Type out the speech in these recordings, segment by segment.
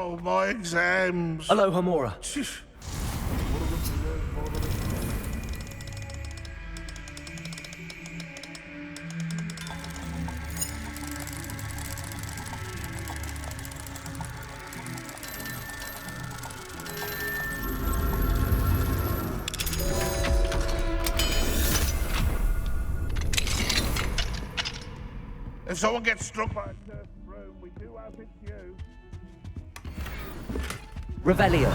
Oh, my exams. Hello, Hamora. If someone gets struck by a cursed room, we do hope it's you. Revelio.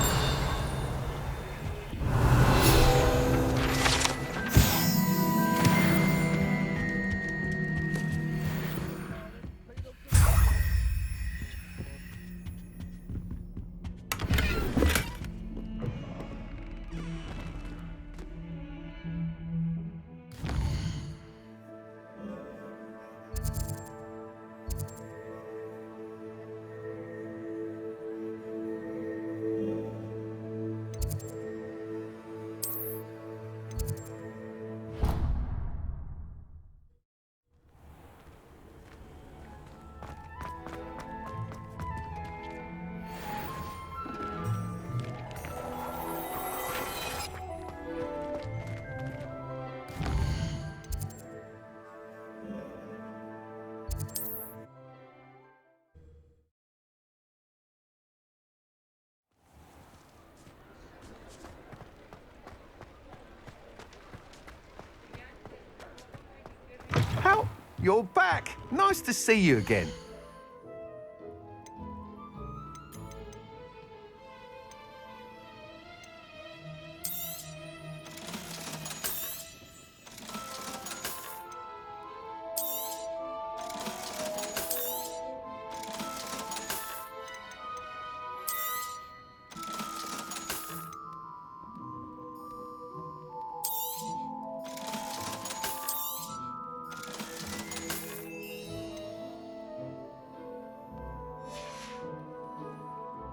How? You're back. Nice to see you again.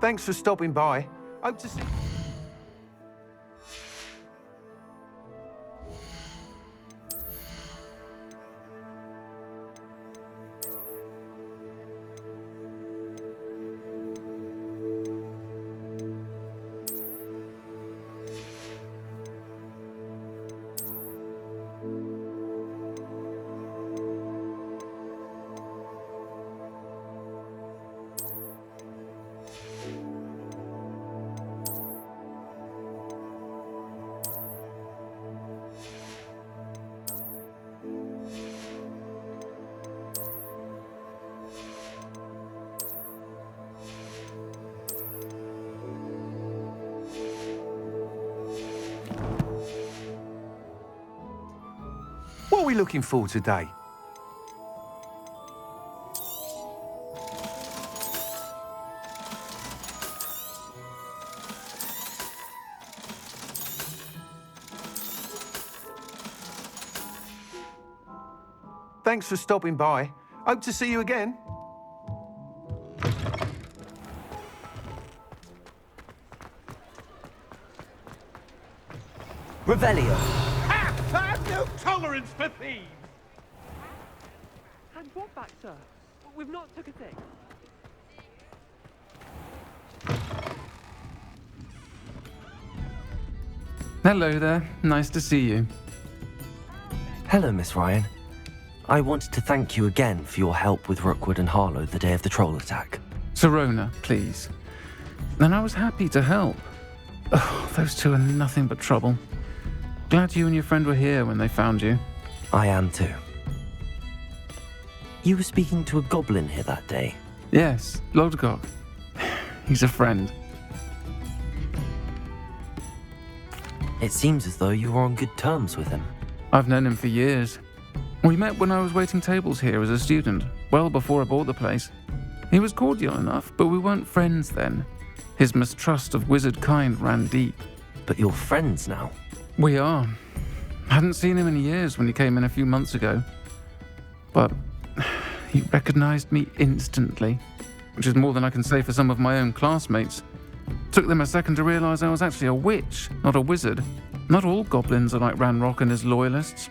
Thanks for stopping by. Hope to see... What are we looking for today? Thanks for stopping by. Hope to see you again. Revelio. Ha! I have no tolerance for thieves! And what back, sir? We've not took a thing. Hello there. Nice to see you. Hello, Miss Ryan. I wanted to thank you again for your help with Rookwood and Harlow the day of the troll attack. Serona, please. And I was happy to help. Oh, those two are nothing but trouble. Glad you and your friend were here when they found you. I am too. You were speaking to a goblin here that day. Yes, Lodgok. He's a friend. It seems as though you were on good terms with him. I've known him for years. We met when I was waiting tables here as a student, well before I bought the place. He was cordial enough, but we weren't friends then. His mistrust of wizard kind ran deep. But you're friends now. We are. Hadn't seen him in years when he came in a few months ago. But he recognized me instantly, which is more than I can say for some of my own classmates. Took them a second to realize I was actually a witch, not a wizard. Not all goblins are like Ranrock and his loyalists.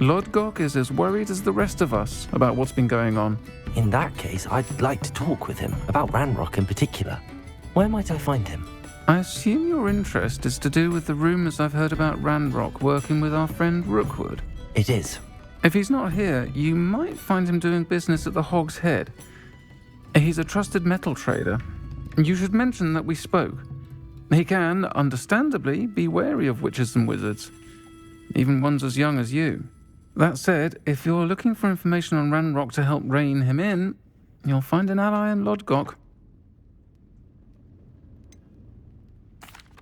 Lodgok is as worried as the rest of us about what's been going on. In that case, I'd like to talk with him, about Ranrock in particular. Where might I find him? I assume your interest is to do with the rumours I've heard about Ranrock working with our friend Rookwood. It is. If he's not here, you might find him doing business at the Hog's Head. He's a trusted metal trader. You should mention that we spoke. He can, understandably, be wary of witches and wizards, even ones as young as you. That said, if you're looking for information on Ranrock to help rein him in, you'll find an ally in Lodgok.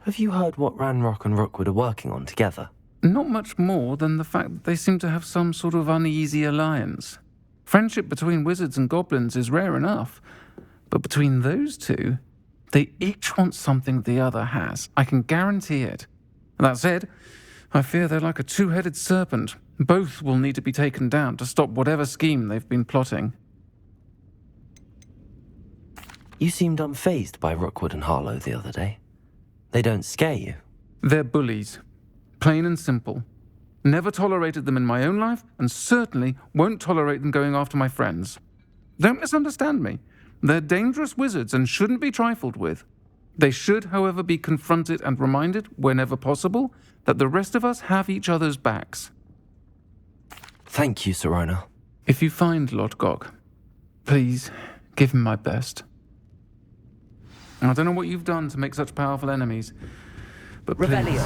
Have you heard what Ranrock and Rookwood are working on together? Not much more than the fact that they seem to have some sort of uneasy alliance. Friendship between wizards and goblins is rare enough, but between those two, they each want something the other has. I can guarantee it. That said, I fear they're like a two-headed serpent. Both will need to be taken down to stop whatever scheme they've been plotting. You seemed unfazed by Rookwood and Harlow the other day. They don't scare you. They're bullies. Plain and simple. Never tolerated them in my own life, and certainly won't tolerate them going after my friends. Don't misunderstand me. They're dangerous wizards and shouldn't be trifled with. They should, however, be confronted and reminded, whenever possible, that the rest of us have each other's backs. Thank you, Serona. If you find Lodgok, please give him my best. I don't know what you've done to make such powerful enemies, but please,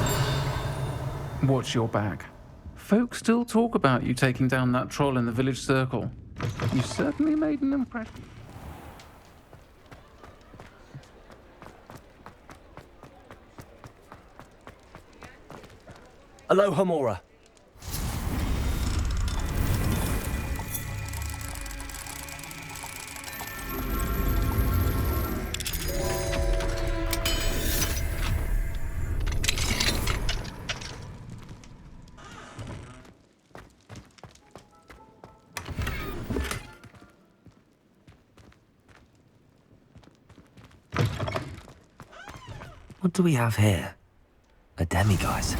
watch your back. Folk still talk about you taking down that troll in the village circle. You certainly made an impression. Aloha Mora. What do we have here? A demiguise.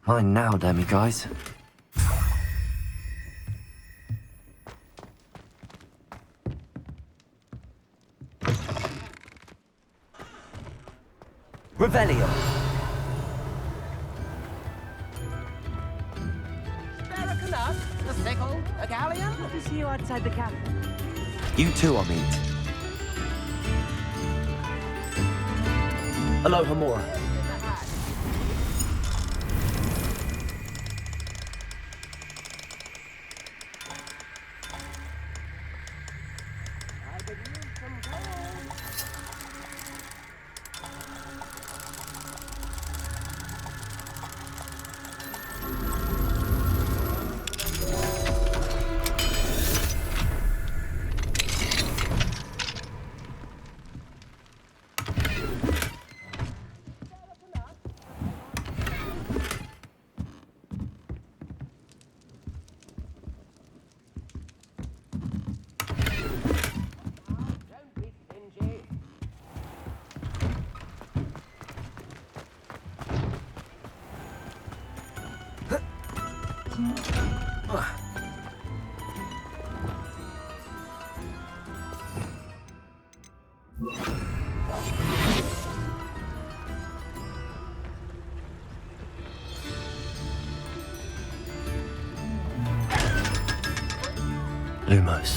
Mine now, demiguise. Revelio. The sickle, a galleon? Good to see you outside the cabin. You too, I mean. Aloha Mora. Lumos.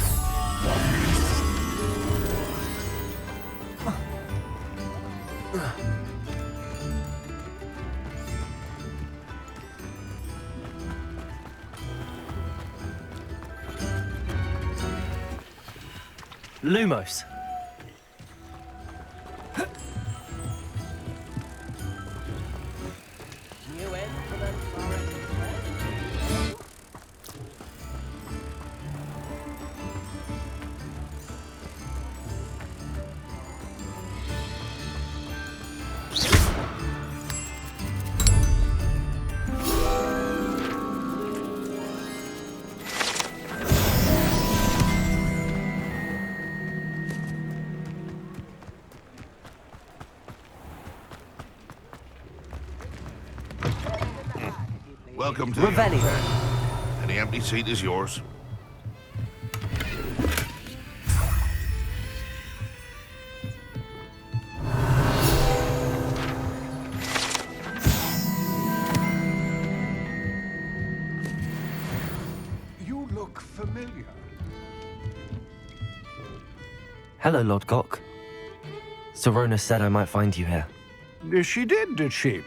Lumos. Welcome to Revelio. the Any empty seat is yours. You look familiar. Hello, Lord Gok. Serona said I might find you here. She did she?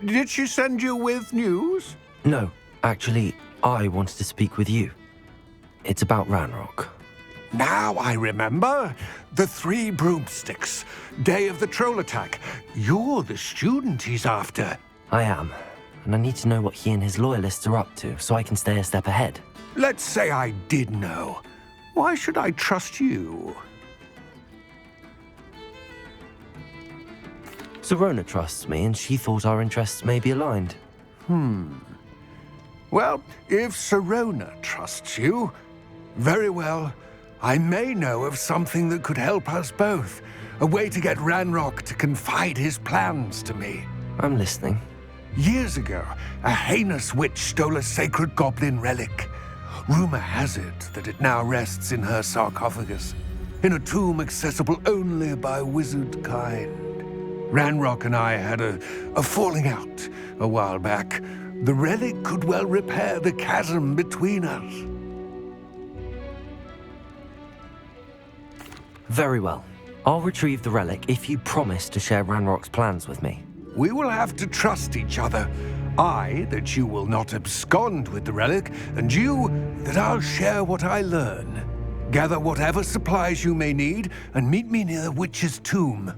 Did she send you with news? No, actually, I wanted to speak with you. It's about Ranrock. Now I remember. The 3 broomsticks. Day of the troll attack. You're the student he's after. I am, and I need to know what he and his loyalists are up to so I can stay a step ahead. Let's say I did know. Why should I trust you? Serona trusts me, and she thought our interests may be aligned. Well, if Serona trusts you, very well. I may know of something that could help us both. A way to get Ranrock to confide his plans to me. I'm listening. Years ago, a heinous witch stole a sacred goblin relic. Rumor has it that it now rests in her sarcophagus, in a tomb accessible only by wizard kind. Ranrock and I had a falling out a while back. The relic could well repair the chasm between us. Very well. I'll retrieve the relic if you promise to share Ranrock's plans with me. We will have to trust each other. I, that you will not abscond with the relic, and you, that I'll share what I learn. Gather whatever supplies you may need, and meet me near the witch's tomb.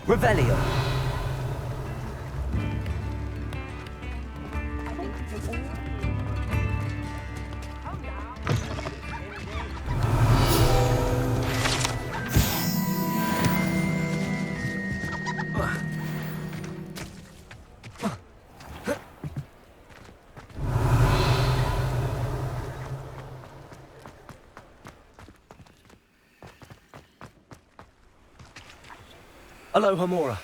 Revelio. Aloha Mora.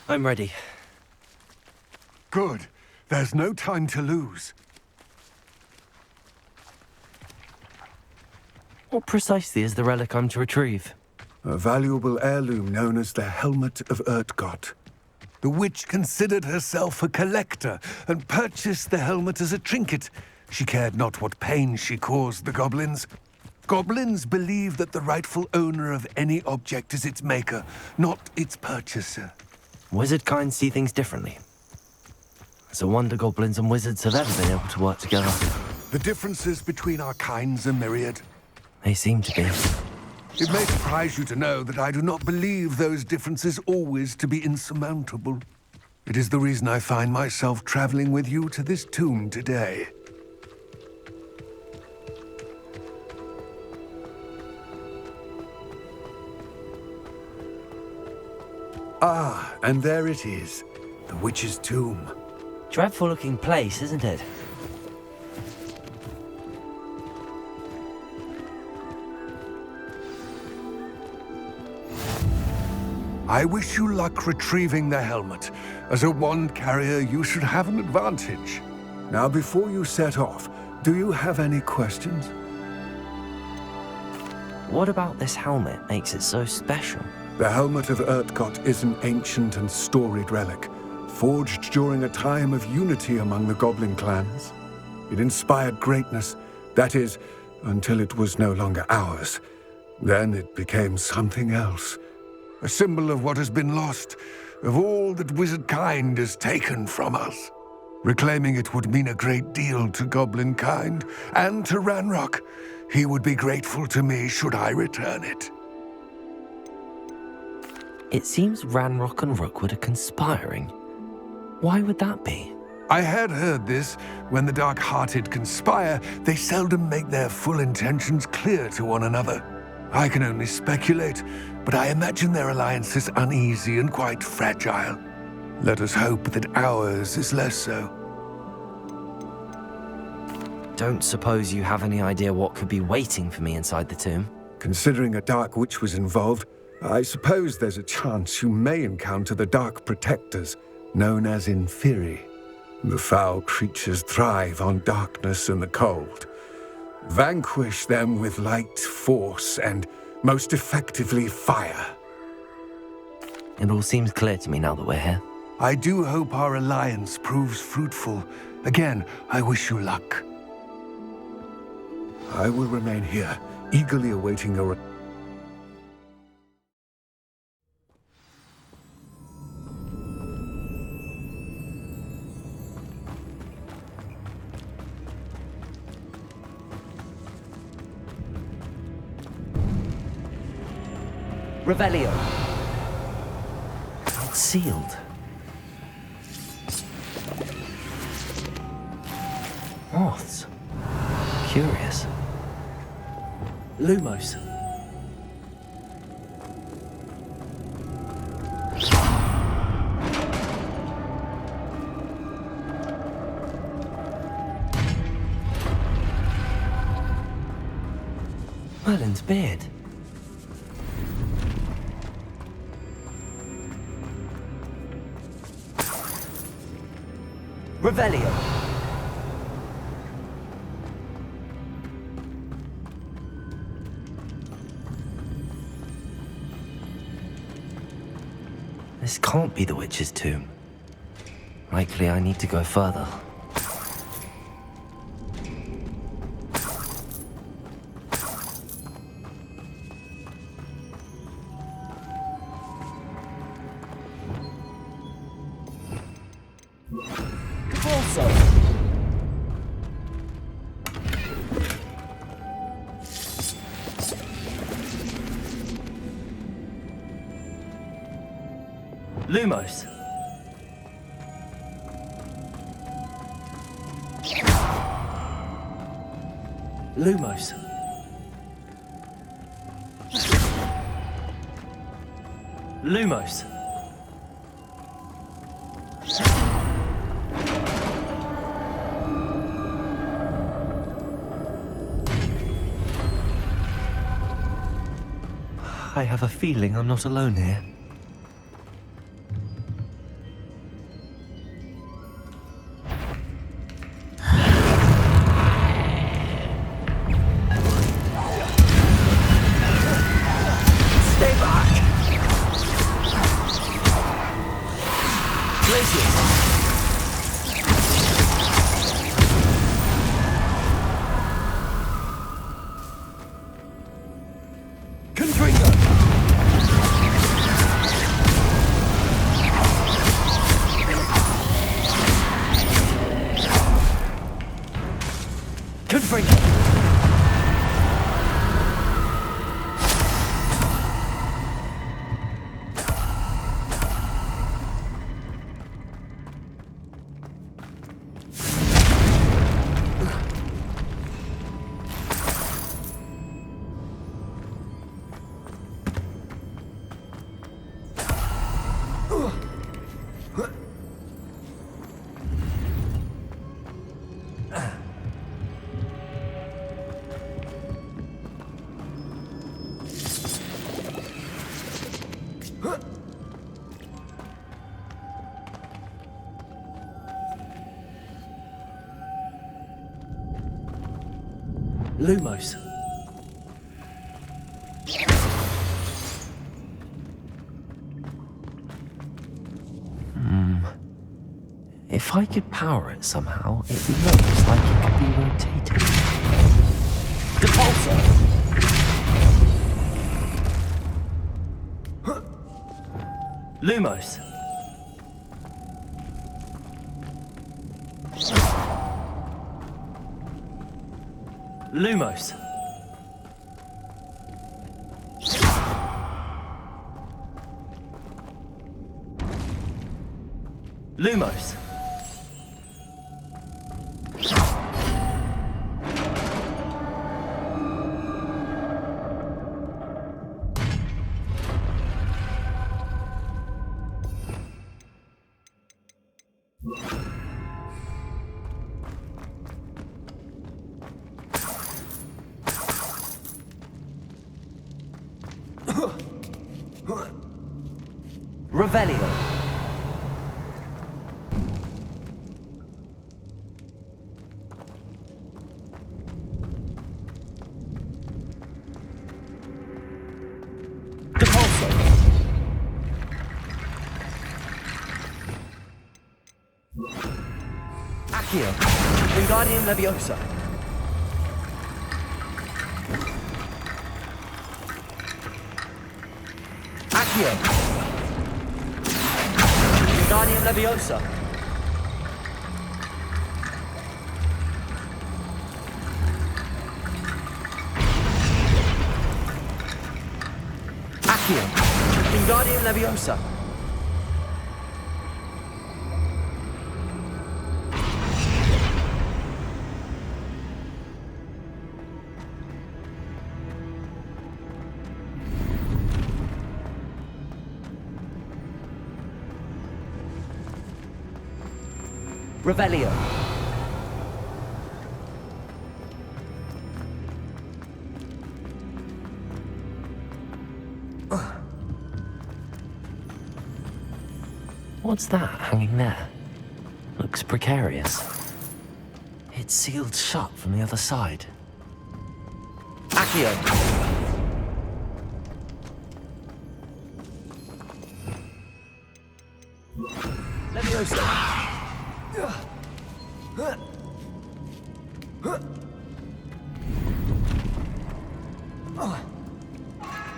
I'm ready. Good. There's no time to lose. What precisely is the relic I'm to retrieve? A valuable heirloom known as the Helmet of Urtgott. The witch considered herself a collector and purchased the helmet as a trinket. She cared not what pain she caused the goblins. Goblins believe that the rightful owner of any object is its maker, not its purchaser. Wizard kind see things differently. It's a wonder goblins and wizards have ever been able to work together. The differences between our kinds are myriad. They seem to be. It may surprise you to know that I do not believe those differences always to be insurmountable. It is the reason I find myself traveling with you to this tomb today. Ah, and there it is, the witch's tomb. Dreadful looking place, isn't it? I wish you luck retrieving the helmet. As a wand carrier, you should have an advantage. Now, before you set off, do you have any questions? What about this helmet makes it so special? The Helmet of Urtkot is an ancient and storied relic, forged during a time of unity among the goblin clans. It inspired greatness, that is, until it was no longer ours. Then it became something else. A symbol of what has been lost, of all that wizard kind has taken from us. Reclaiming it would mean a great deal to goblin kind, and to Ranrock. He would be grateful to me should I return it. It seems Ranrock and Rookwood are conspiring. Why would that be? I had heard this. When the dark-hearted conspire, they seldom make their full intentions clear to one another. I can only speculate, but I imagine their alliance is uneasy and quite fragile. Let us hope that ours is less so. Don't suppose you have any idea what could be waiting for me inside the tomb? Considering a Dark Witch was involved, I suppose there's a chance you may encounter the Dark Protectors, known as Inferi. The foul creatures thrive on darkness and the cold. Vanquish them with light, force, and most effectively fire. It all seems clear to me now that we're here. I do hope our alliance proves fruitful. Again, I wish you luck. I will remain here, eagerly awaiting your... Revelio. It's sealed. Moths. Curious. Lumos. Merlin's beard. Revelio. This can't be the witch's tomb. Likely I need to go further. Lumos. Lumos. Lumos. I have a feeling I'm not alone here. Lumos. If I could power it somehow, it looks like it could be rotated. Depulsor! Lumos. Lumos. Lumos. Revelio. Depulso. Accio. Wingardium Leviosa. Accio. Wingardium Leviosa. Accio. Wingardium Leviosa. Revelio. What's that hanging there? Looks precarious. It's sealed shut from the other side. Accio. Leviosa.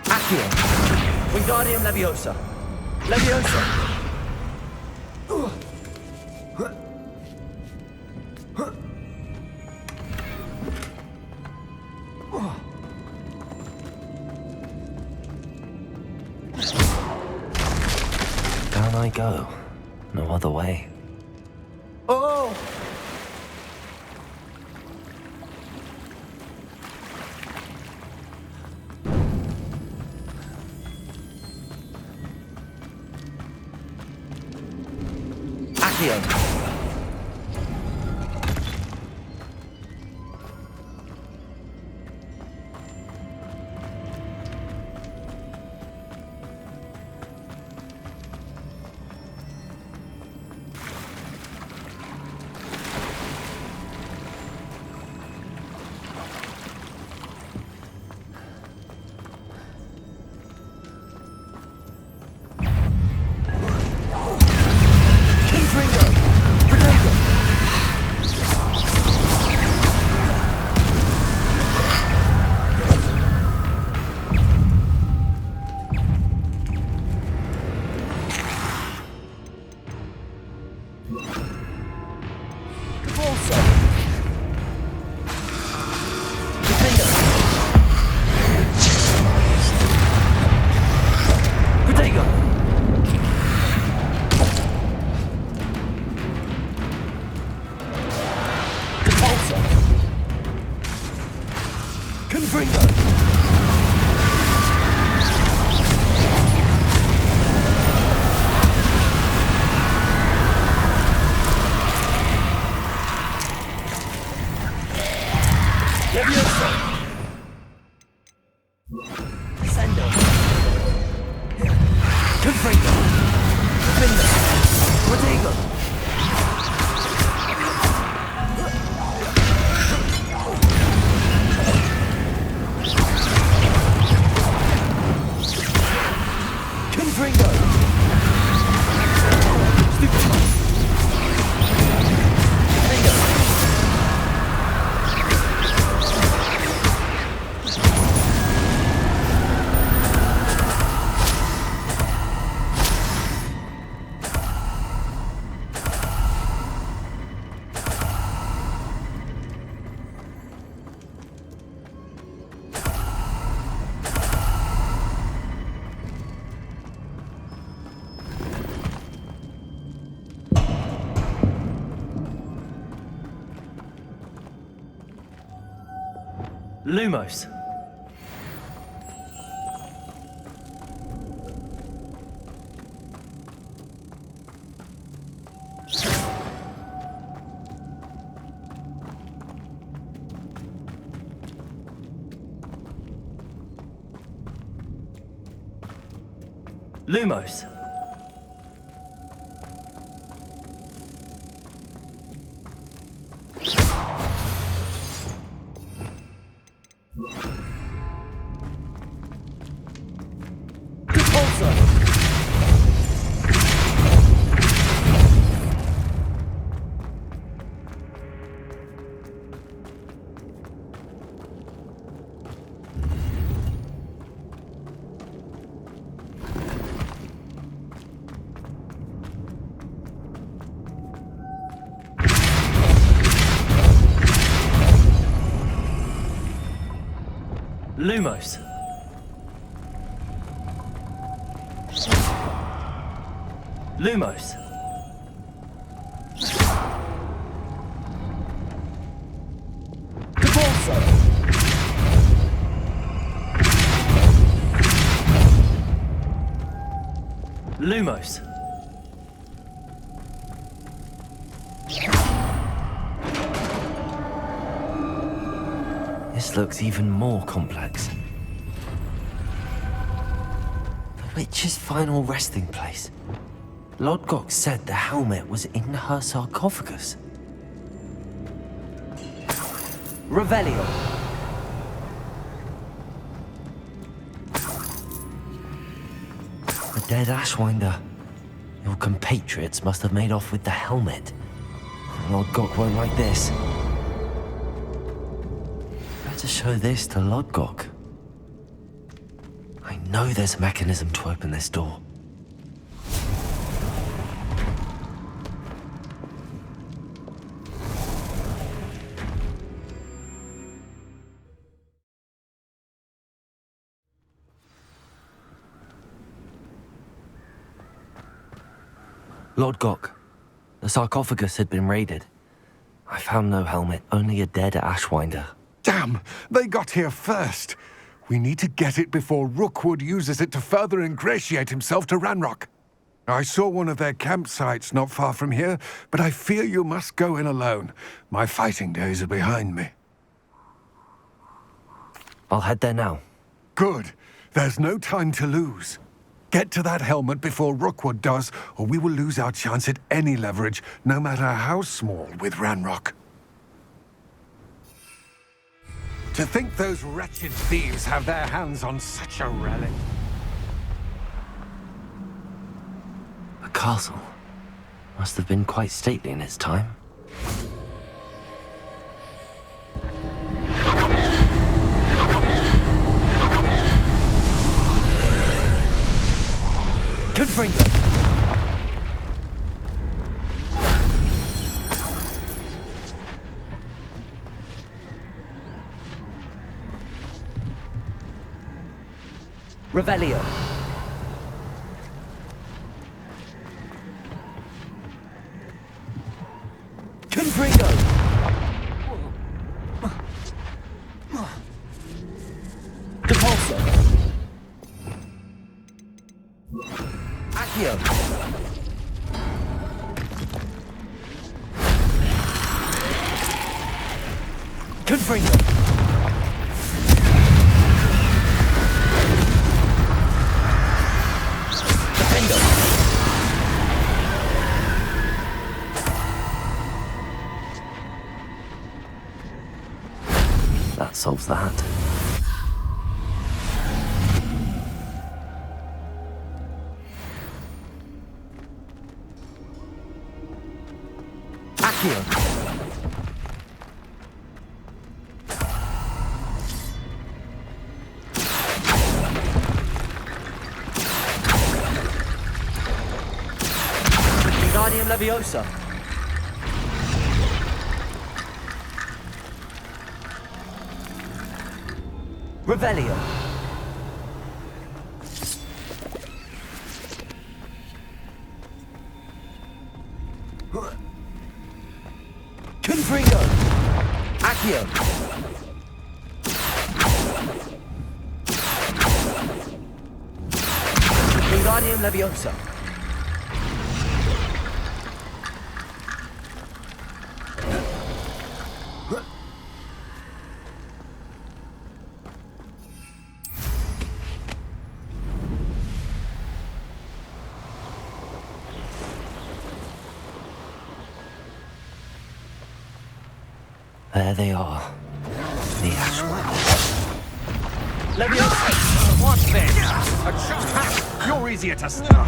Accio. Wingardium Leviosa. Leviosa. Down I go. No other way. Oh! Accio. Lumos. Lumos. Lumos. Lumos. Lumos. This looks even more complex. The witch's final resting place. Lodgok said the helmet was in her sarcophagus. Revelio. The dead Ashwinder. Your compatriots must have made off with the helmet. Lodgok won't like this. Better show this to Lodgok. I know there's a mechanism to open this door. Lodgok, the sarcophagus had been raided. I found no helmet, only a dead Ashwinder. Damn! They got here first. We need to get it before Rookwood uses it to further ingratiate himself to Ranrock. I saw one of their campsites not far from here, but I fear you must go in alone. My fighting days are behind me. I'll head there now. Good. There's no time to lose. Get to that helmet before Rookwood does, or we will lose our chance at any leverage, no matter how small, with Ranrock. To think those wretched thieves have their hands on such a relic. The castle must have been quite stately in its time. Confringo! Revelio. Confringo! Depulso. Accio. Confringo. Defendo. That solves that. Accio. Wingardium Leviosa. Revelio. Confringo. Accio. Wingardium Leviosa. There they are. The Ashwinders. Leviosa! What's this? A trap? You're easier to stop.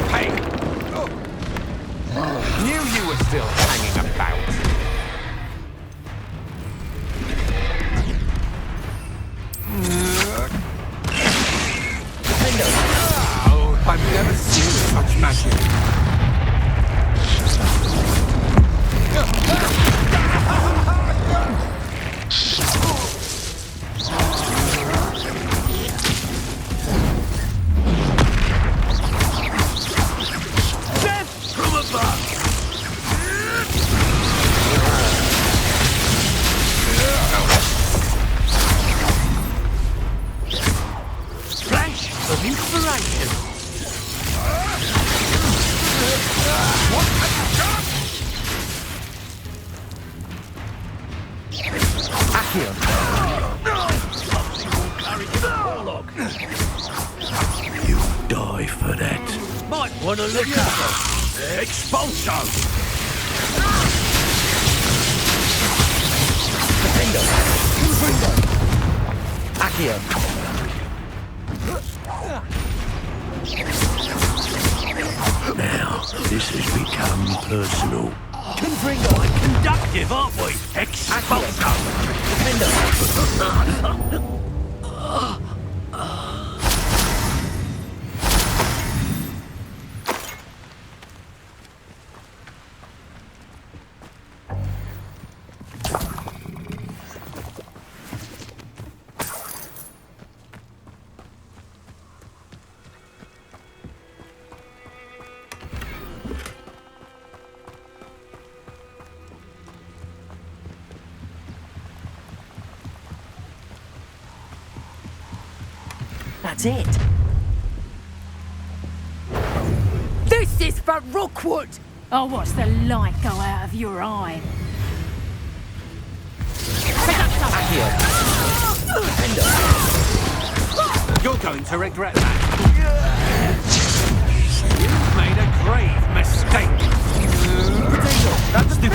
Hey! Knew you were still hanging about. Oh, I've never seen such magic. You die for that. Might want to look at Expulso! Defendo! Accio! Now, this has become personal. Confringo! Conductive, aren't we? Expulso! Defendo! That's it. This is for Rookwood! I'll watch the light go out of your eye. You're going to regret that. You've made a grave mistake. That's the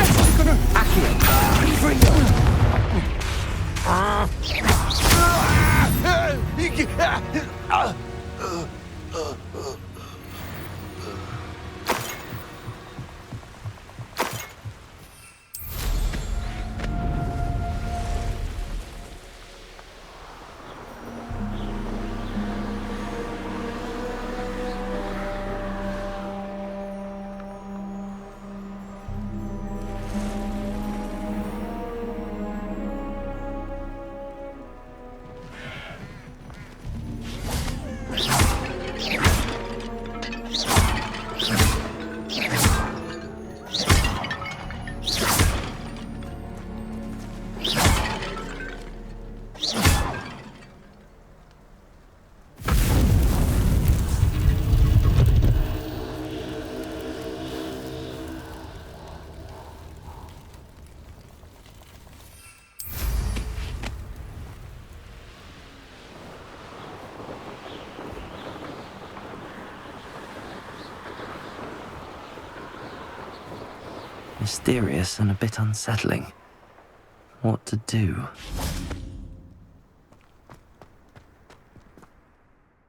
Mysterious and a bit unsettling. What to do?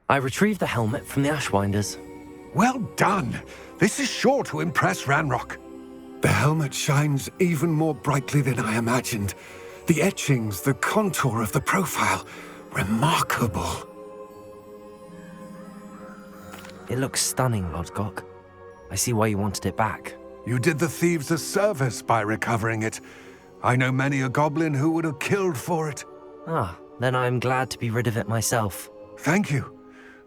I retrieved the helmet from the Ashwinders. Well done. This is sure to impress Ranrock. The helmet shines even more brightly than I imagined. The etchings, the contour of the profile. Remarkable. It looks stunning, Lodgok. I see why you wanted it back. You did the thieves a service by recovering it. I know many a goblin who would have killed for it. Ah, then I'm glad to be rid of it myself. Thank you.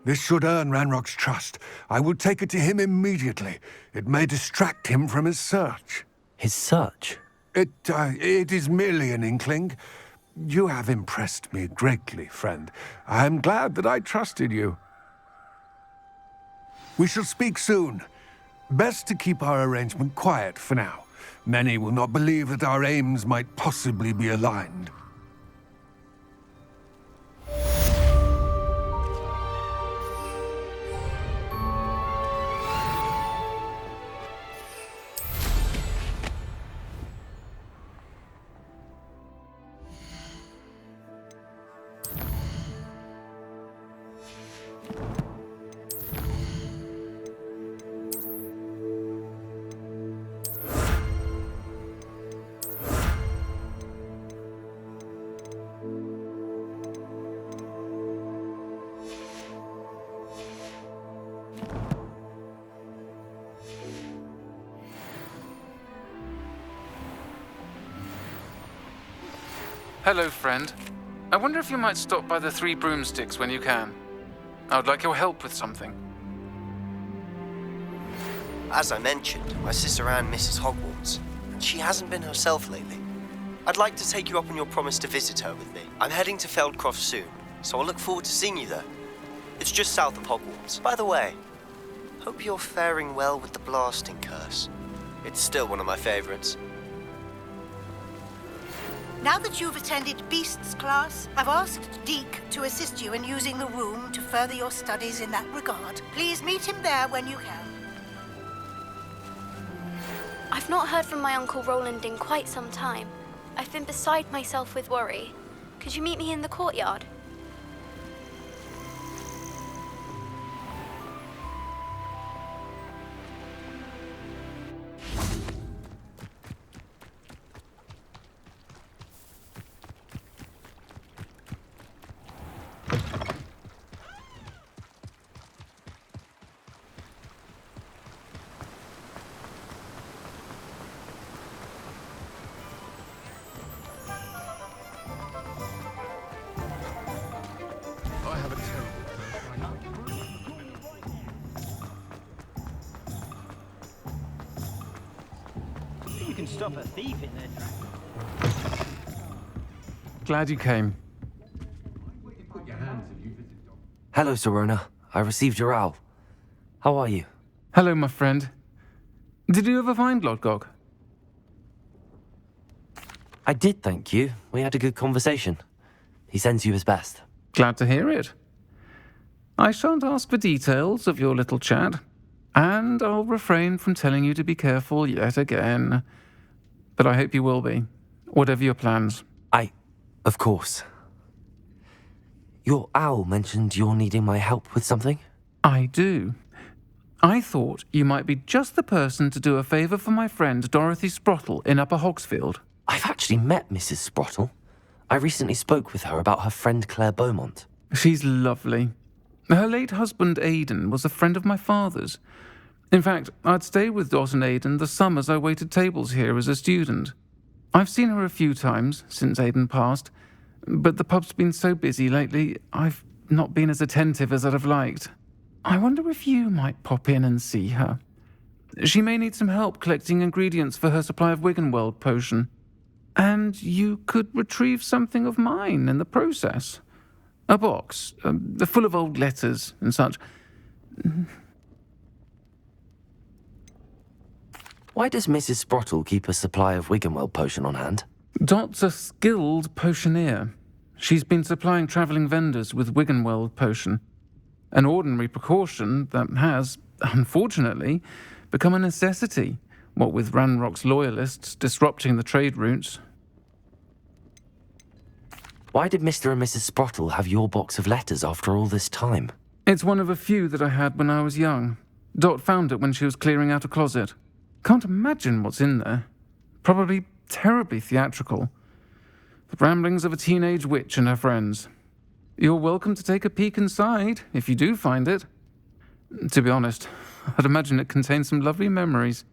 This should earn Ranrock's trust. I will take it to him immediately. It may distract him from his search. His search? It is merely an inkling. You have impressed me greatly, friend. I am glad that I trusted you. We shall speak soon. Best to keep our arrangement quiet for now. Many will not believe that our aims might possibly be aligned. Hello, friend. I wonder if you might stop by the Three Broomsticks when you can. I would like your help with something. As I mentioned, my sister Anne misses Hogwarts, and she hasn't been herself lately. I'd like to take you up on your promise to visit her with me. I'm heading to Feldcroft soon, so I'll look forward to seeing you there. It's just south of Hogwarts. By the way, hope you're faring well with the blasting curse. It's still one of my favorites. Now that you've attended Beasts class, I've asked Deke to assist you in using the room to further your studies in that regard. Please meet him there when you can. I've not heard from my Uncle Roland in quite some time. I've been beside myself with worry. Could you meet me in the courtyard? You can stop a thief in their tracks. Glad you came. Hello, Serona. I received your owl. How are you? Hello, my friend. Did you ever find Lodgok? I did, thank you. We had a good conversation. He sends you his best. Glad to hear it. I shan't ask for details of your little chat, and I'll refrain from telling you to be careful yet again. But I hope you will be, whatever your plans. Of course. Your owl mentioned you're needing my help with something? I do. I thought you might be just the person to do a favour for my friend Dorothy Sprottle in Upper Hogsfield. I've actually met Mrs. Sprottle. I recently spoke with her about her friend Claire Beaumont. She's lovely. Her late husband Aidan was a friend of my father's. In fact, I'd stayed with Dot and Aidan the summers I waited tables here as a student. I've seen her a few times since Aidan passed, but the pub's been so busy lately, I've not been as attentive as I'd have liked. I wonder if you might pop in and see her. She may need some help collecting ingredients for her supply of Wiggenweld potion. And you could retrieve something of mine in the process. A box, full of old letters and such. Why does Mrs. Sprottle keep a supply of Wiggenweld potion on hand? Dot's a skilled potioneer. She's been supplying travelling vendors with Wiggenweld potion. An ordinary precaution that has, unfortunately, become a necessity, what with Ranrock's loyalists disrupting the trade routes. Why did Mr. and Mrs. Sprottle have your box of letters after all this time? It's one of a few that I had when I was young. Dot found it when she was clearing out a closet. Can't imagine what's in there. Probably terribly theatrical. The ramblings of a teenage witch and her friends. You're welcome to take a peek inside, if you do find it. To be honest, I'd imagine it contains some lovely memories.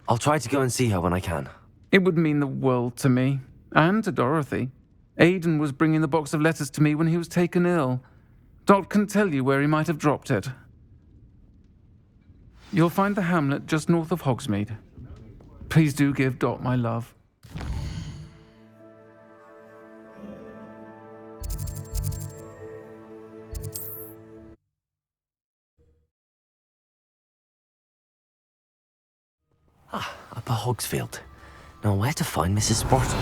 I'll try to go and see her when I can. It would mean the world to me, and to Dorothy. Aidan was bringing the box of letters to me when he was taken ill. Dot can tell you where he might have dropped it. You'll find the hamlet just north of Hogsmeade. Please do give Dot my love. Upper Hogsfield. Now, where to find Mrs. Sprottle?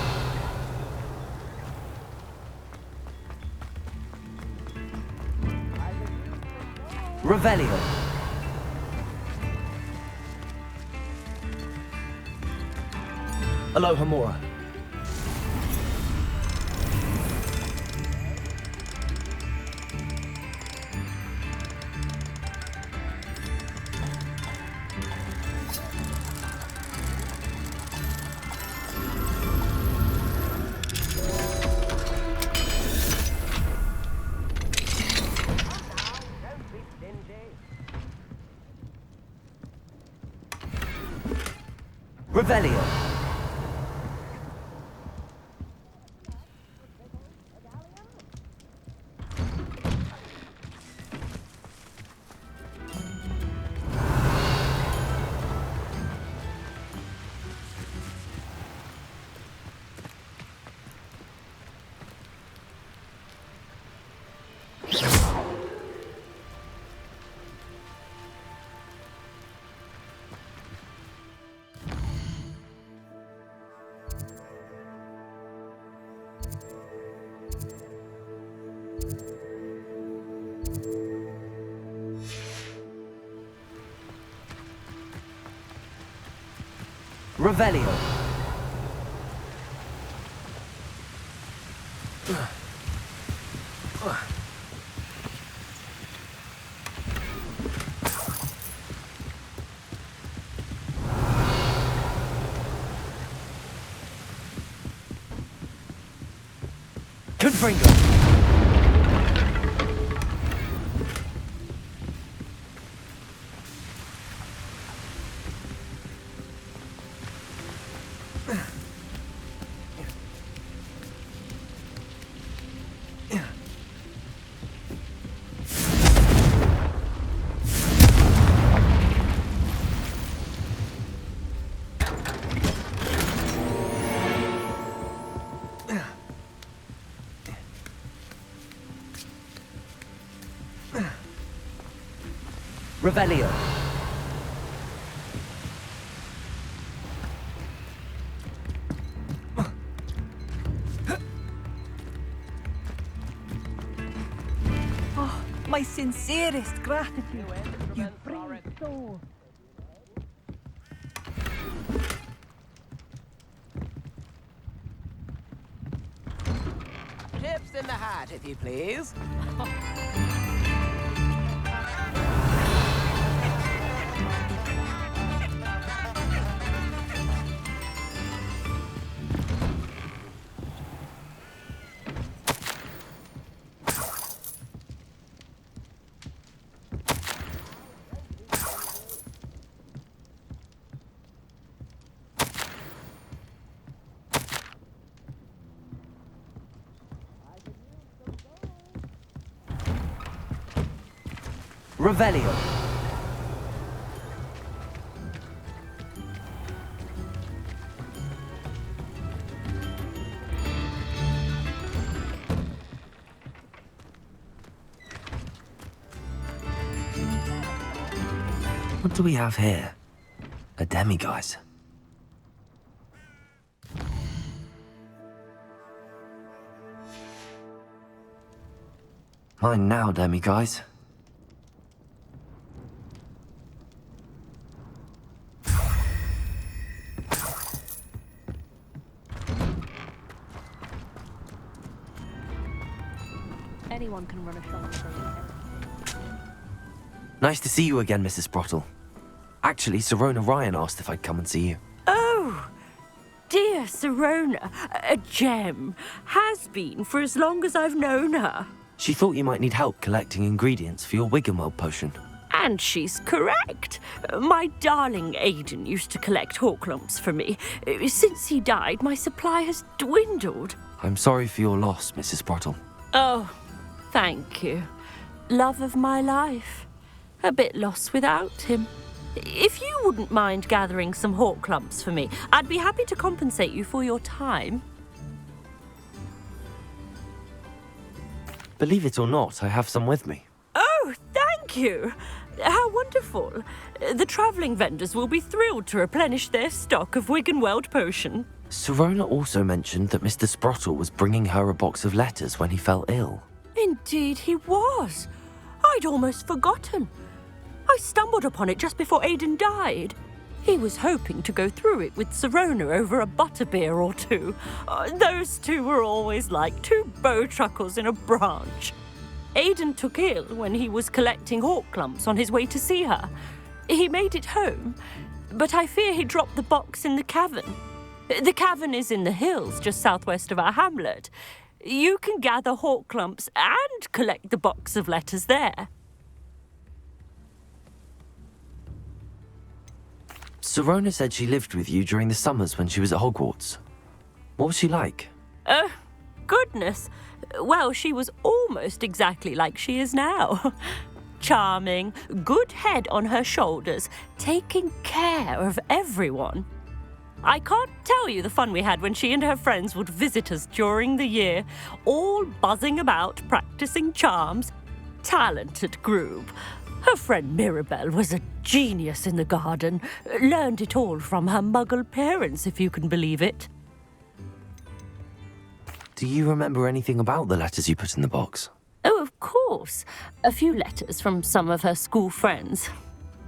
Revelio. Aloha Mora. Revelio. Revelio. Confringo. Revelio. Oh, my sincerest gratitude. You bring so. Chips in the hat, if you please. Revelio. What do we have here? A demiguise. Mine now, demiguise. Anyone can run a show on the weekend. Nice to see you again, Mrs. Sprottle. Actually, Sirona Ryan asked if I'd come and see you. Oh, dear Sirona, a gem. Has been for as long as I've known her. She thought you might need help collecting ingredients for your Wiggenweld potion. And she's correct. My darling Aidan used to collect hawk lumps for me. Since he died, my supply has dwindled. I'm sorry for your loss, Mrs. Sprottle. Oh, thank you. Love of my life. A bit lost without him. If you wouldn't mind gathering some hawk lumps for me, I'd be happy to compensate you for your time. Believe it or not, I have some with me. Oh, thank you. How wonderful. The travelling vendors will be thrilled to replenish their stock of Wiggenweld potion. Sirona also mentioned that Mr. Sprottle was bringing her a box of letters when he fell ill. Indeed he was. I'd almost forgotten. I stumbled upon it just before Aidan died. He was hoping to go through it with Sirona over a butterbeer or two. Those two were always like two bowtruckles in a branch. Aidan took ill when he was collecting hawk clumps on his way to see her. He made it home, but I fear he dropped the box in the cavern. The cavern is in the hills just southwest of our hamlet. You can gather hawk clumps and collect the box of letters there. Sirona said she lived with you during the summers when she was at Hogwarts. What was she like? Goodness. Well, she was almost exactly like she is now. Charming, good head on her shoulders, taking care of everyone. I can't tell you the fun we had when she and her friends would visit us during the year, all buzzing about, practicing charms. Talented group. Her friend Mirabelle was a genius in the garden. Learned it all from her muggle parents, if you can believe it. Do you remember anything about the letters you put in the box? Oh, of course. A few letters from some of her school friends.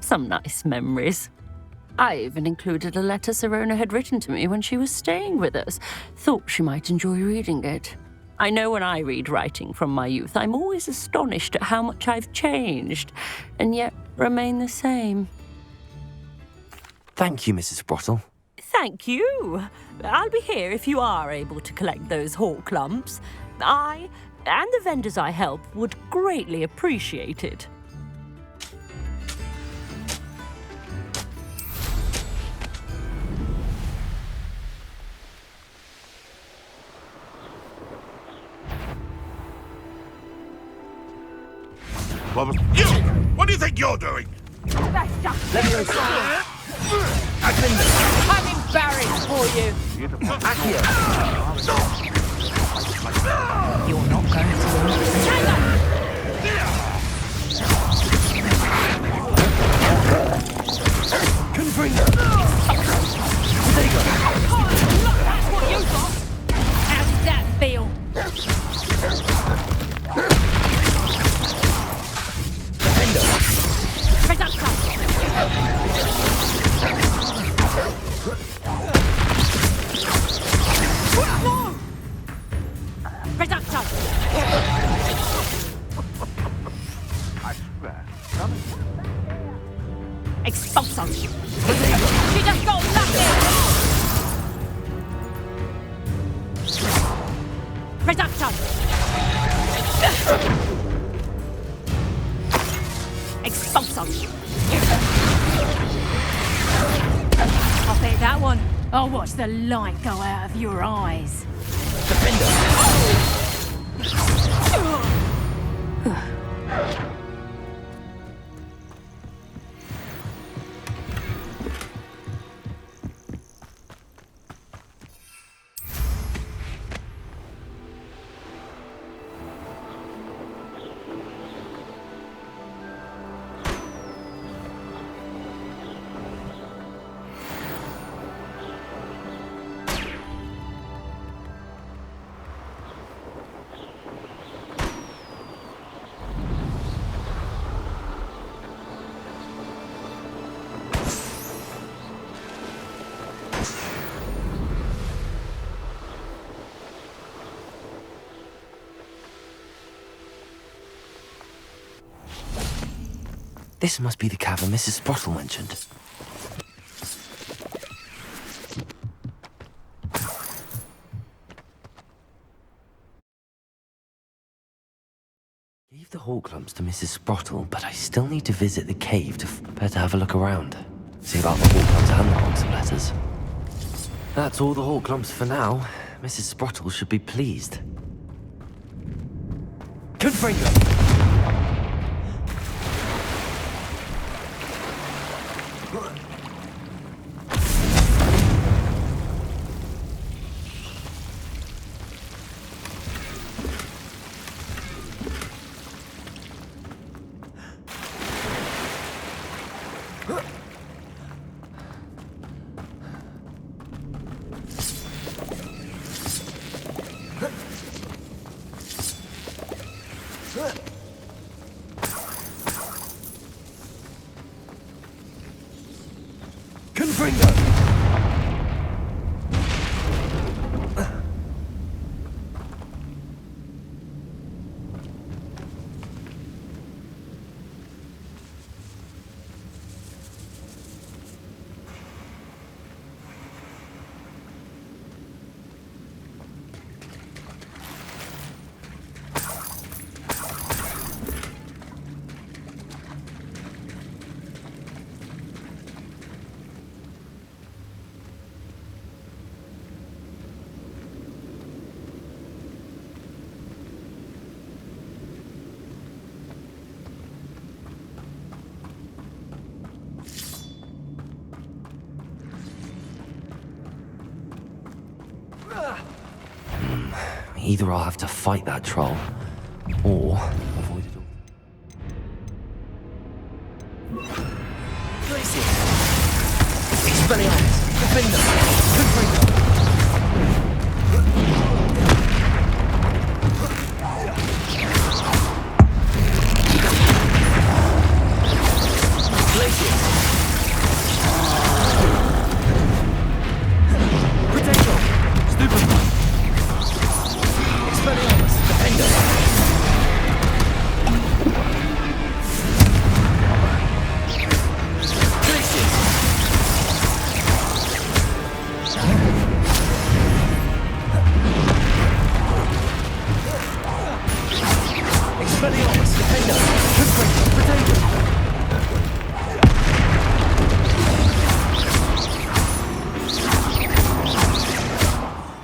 Some nice memories. I even included a letter Sirona had written to me when she was staying with us. Thought she might enjoy reading it. I know when I read writing from my youth, I'm always astonished at how much I've changed, and yet remain the same. Thank you, Mrs. Sprottle. Thank you. I'll be here if you are able to collect those hawk clumps. I, and the vendors I help, would greatly appreciate it. You! What do you think you're doing? That's just Let me go. I'm embarrassed for you. Accio. You're not going to Confringo. There you go. That's what you got. How does that feel? Reductor. Reductor. Expulsor. She just got lucky. Reductor. Expulsor. I'll bet that one. I'll watch the light go out of your eyes. This must be the cavern Mrs. Sprottle mentioned. Gave the hawk clumps to Mrs. Sprottle, but I still need to visit the cave to prepare to have a look around. See about the hawk clumps and the box of letters. That's all the hawk clumps for now. Mrs. Sprottle should be pleased. Confringo! Confringo! Either I'll have to fight that troll, or avoid it all. Glacier! Expelliarmus! Defender! Confringo! Glacier! Potato! Stupefy! Expelliarmus! Defender! Glacier! Expelliarmus! Defender! Confringo! Potato!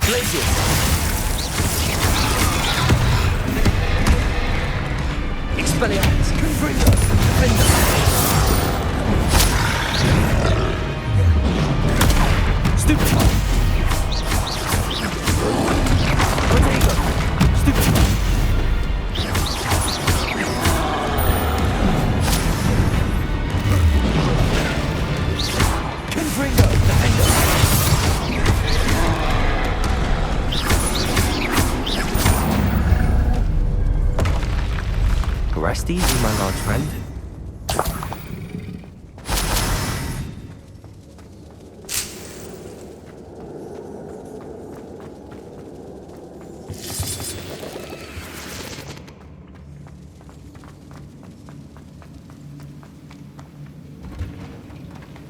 Glacier! Expelliarmus! Confringo! Defender! Stupefy! Potato! Stupefy! Confringo! Defender! Rest easy, my large friend.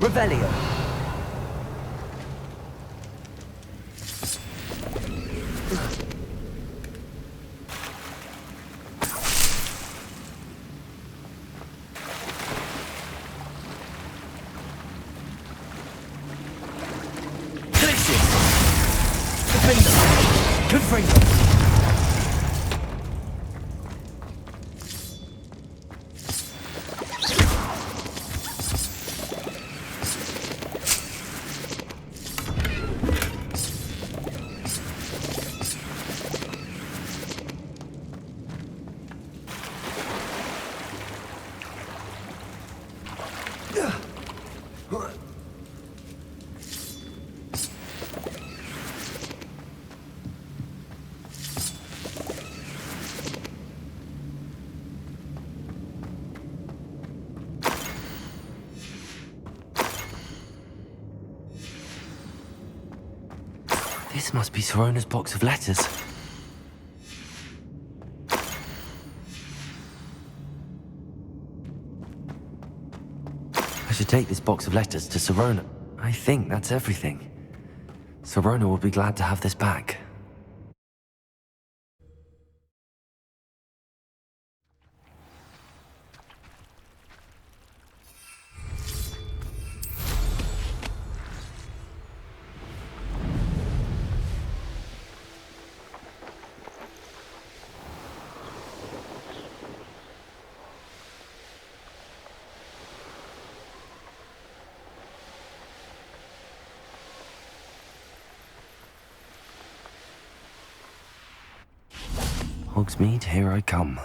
Revelio! Glacier! Defender! Confringo! This must be Sorona's box of letters. I should take this box of letters to Sorona. I think that's everything. Sorona will be glad to have this back. Hogsmeade, here I come.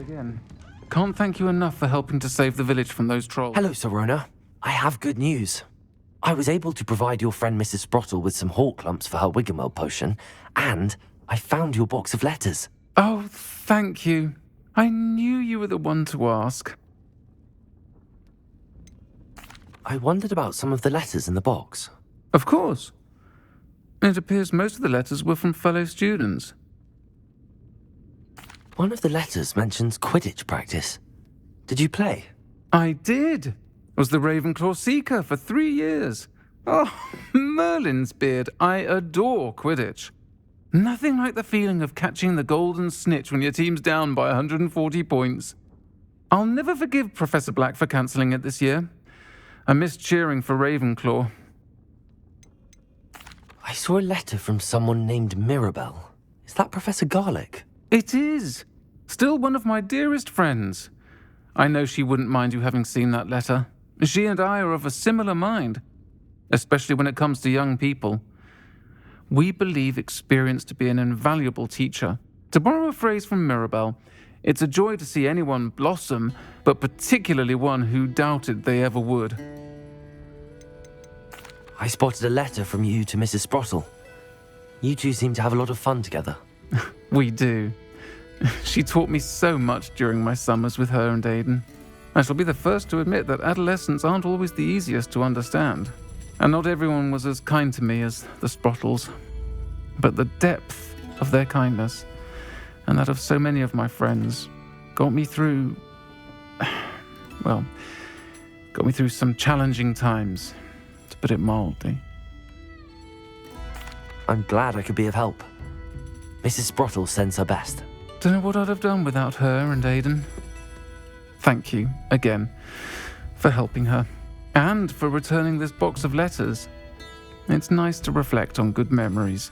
again. Can't thank you enough for helping to save the village from those trolls. Hello, Sorona. I have good news. I was able to provide your friend Mrs. Sprottle with some hawk lumps for her Wiggenweld potion, and I found your box of letters. Oh, thank you. I knew you were the one to ask. I wondered about some of the letters in the box. Of course. It appears most of the letters were from fellow students. One of the letters mentions Quidditch practice. Did you play? I did. Was the Ravenclaw Seeker for 3 years. Oh, Merlin's beard. I adore Quidditch. Nothing like the feeling of catching the golden snitch when your team's down by 140 points. I'll never forgive Professor Black for cancelling it this year. I missed cheering for Ravenclaw. I saw a letter from someone named Mirabelle. Is that Professor Garlick? It is. Still one of my dearest friends. I know she wouldn't mind you having seen that letter. She and I are of a similar mind, especially when it comes to young people. We believe experience to be an invaluable teacher. To borrow a phrase from Mirabelle, it's a joy to see anyone blossom, but particularly one who doubted they ever would. I spotted a letter from you to Mrs. Sprottle. You two seem to have a lot of fun together. We do. She taught me so much during my summers with her and Aidan. I shall be the first to admit that adolescents aren't always the easiest to understand. And not everyone was as kind to me as the Sprottles. But the depth of their kindness, and that of so many of my friends, got me through some challenging times, to put it mildly. I'm glad I could be of help. Mrs. Sprottle sends her best. Don't know what I'd have done without her and Aidan. Thank you, again, for helping her, and for returning this box of letters. It's nice to reflect on good memories.